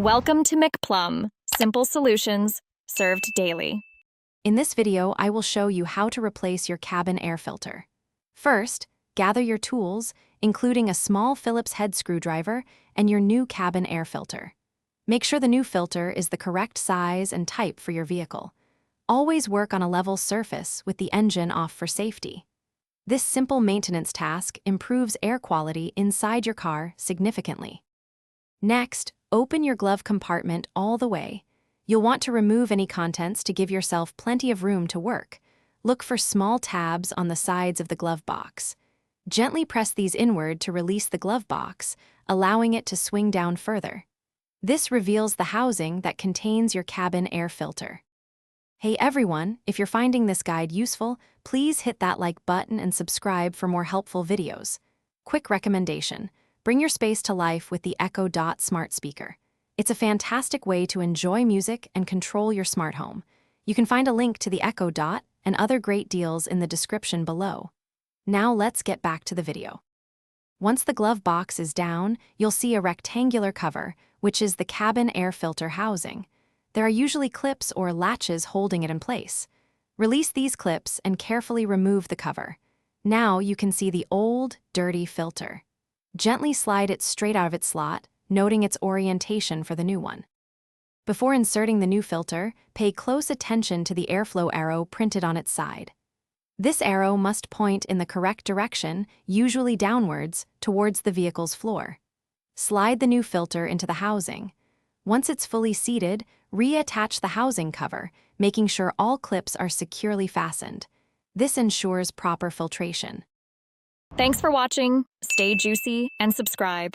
Welcome to McPlum, simple solutions served daily. In this video, I will show you how to replace your cabin air filter. First, gather your tools, including a small Phillips head screwdriver and your new cabin air filter. Make sure the new filter is the correct size and type for your vehicle. Always work on a level surface with the engine off for safety. This simple maintenance task improves air quality inside your car significantly. Next, open your glove compartment all the way. You'll want to remove any contents to give yourself plenty of room to work. Look for small tabs on the sides of the glove box. Gently press these inward to release the glove box, allowing it to swing down further. This reveals the housing that contains your cabin air filter. Hey everyone, if you're finding this guide useful, please hit that like button and subscribe for more helpful videos. Quick recommendation: bring your space to life with the Echo Dot smart speaker. It's a fantastic way to enjoy music and control your smart home. You can find a link to the Echo Dot and other great deals in the description below. Now let's get back to the video. Once the glove box is down, you'll see a rectangular cover, which is the cabin air filter housing. There are usually clips or latches holding it in place. Release these clips and carefully remove the cover. Now you can see the old, dirty filter. Gently slide it straight out of its slot, noting its orientation for the new one. Before inserting the new filter, pay close attention to the airflow arrow printed on its side. This arrow must point in the correct direction, usually downwards, towards the vehicle's floor. Slide the new filter into the housing. Once it's fully seated, reattach the housing cover, making sure all clips are securely fastened. This ensures proper filtration. Thanks for watching. Stay juicy and subscribe.